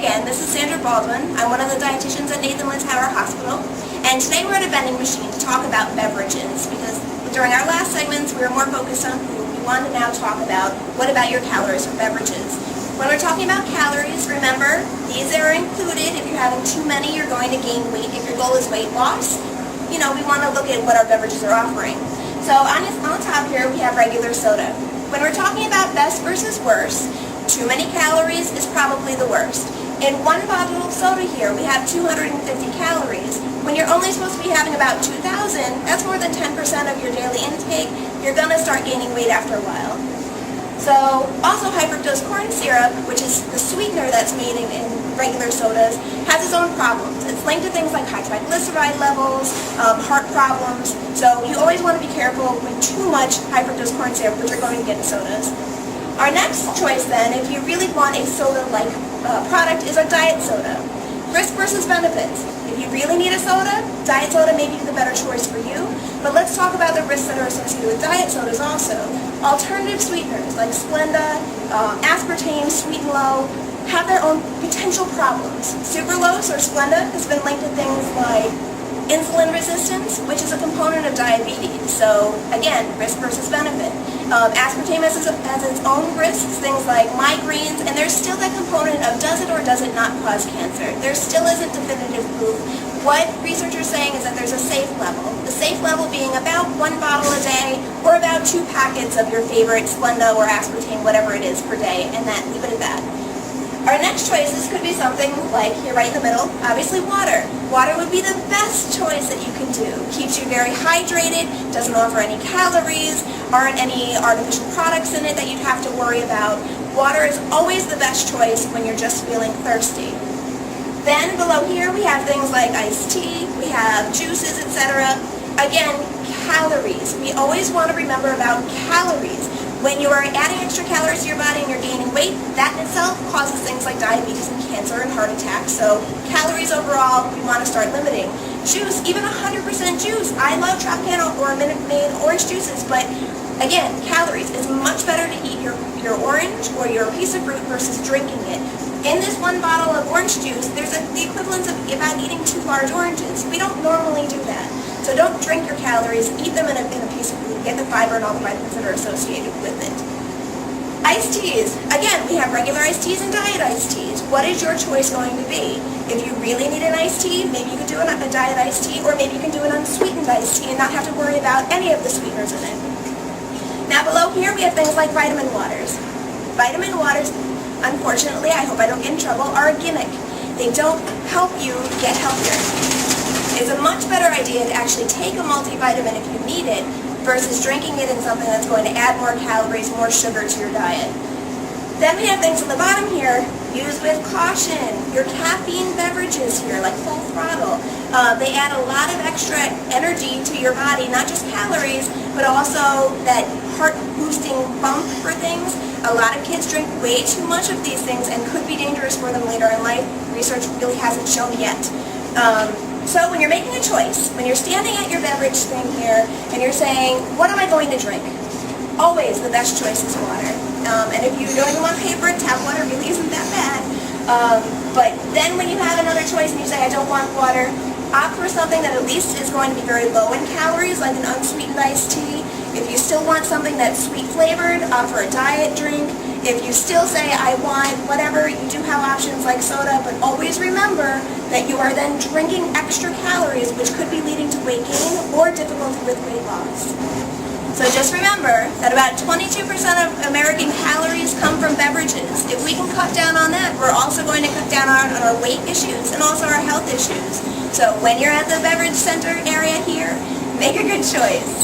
again, this is Sandra Baldwin. I'm one of the dietitians at Littauer Hospital, and today we're at a vending machine to talk about beverages, because during our last segments we were more focused on food. We want to now talk about what about your calories from beverages. When we're talking about calories, remember, these are included. If you're having too many, you're going to gain weight. If your goal is weight loss, we want to look at what our beverages are offering. So on the top here, we have regular soda. When we're talking about best versus worst, too many calories is probably the worst. In one bottle of soda here, we have 250 calories. When you're only supposed to be having about 2,000, that's more than 10% of your daily intake. You're going to start gaining weight after a while. So, also high-fructose corn syrup, which is the sweetener that's made in regular sodas, has its own problems. It's linked to things like high triglyceride levels, heart problems. So you always want to be careful with too much high-fructose corn syrup, which you're going to get in sodas. Our next choice then, if you really want a soda-like product, is a diet soda. Risk versus benefits. If you really need a soda, diet soda may be the better choice for you, but let's talk about the risks that are associated with diet sodas also. Alternative sweeteners like Splenda, aspartame, Sweet and Low, have their own potential problems. Sucralose or Splenda has been linked to things like insulin resistance, which is a component of diabetes. So again, risk versus benefit. Aspartame has its own risks, things like migraines, and there's still that component of does it or does it not cause cancer. There still isn't definitive proof. What research are saying is that there's a safe level. The safe level being about 1 bottle a day or about 2 packets of your favorite Splenda or aspartame, whatever it is, per day, and leave it at that. Our next choices could be something like, here right in the middle, obviously water. Water would be the best choice that you can do. Keeps you very hydrated, doesn't offer any calories, aren't any artificial products in it that you'd have to worry about. Water is always the best choice when you're just feeling thirsty. Then below here we have things like iced tea, we have juices, etc. Again, calories. We always want to remember about calories. When you are adding extra calories to your body and you're gaining weight, that in itself causes things like diabetes and cancer and heart attacks. So calories overall, we want to start limiting. Juice, even 100% juice. I love Tropicana or Minute Maid orange juices, but again, calories. It's much better to eat your orange or your piece of fruit versus drinking it. In this 1 bottle of orange juice, there's the equivalent of about eating 2 large oranges. We don't normally do that. So don't drink your calories, eat them in a piece of food, get the fiber and all the vitamins that are associated with it. Iced teas. Again, we have regular iced teas and diet iced teas. What is your choice going to be? If you really need an iced tea, maybe you could do a diet iced tea, or maybe you can do an unsweetened iced tea and not have to worry about any of the sweeteners in it. Now below here we have things like vitamin waters. Vitamin waters, unfortunately, I hope I don't get in trouble, are a gimmick. They don't help you get healthier. It's a much better idea to actually take a multivitamin if you need it versus drinking it in something that's going to add more calories, more sugar to your diet. Then we have things on the bottom here, use with caution. Your caffeine beverages here, like Full Throttle, they add a lot of extra energy to your body, not just calories, but also that heart-boosting bump for things. A lot of kids drink way too much of these things and could be dangerous for them later in life. Research really hasn't shown yet. So when you're making a choice, when you're standing at your beverage thing here and you're saying, what am I going to drink? Always the best choice is water. And if you don't even want paper, tap water really isn't that bad. But then when you have another choice and you say, I don't want water, opt for something that at least is going to be very low in calories, like an unsweetened iced tea. If you still want something that's sweet flavored, opt for a diet drink. If you still say, I want whatever, you do have options like soda, but always remember that you are then drinking extra calories, which could be leading to weight gain or difficulty with weight loss. So just remember that about 22% of American calories come from beverages. If we can cut down on that, we're also going to cut down on our weight issues and also our health issues. So when you're at the beverage center area here, make a good choice.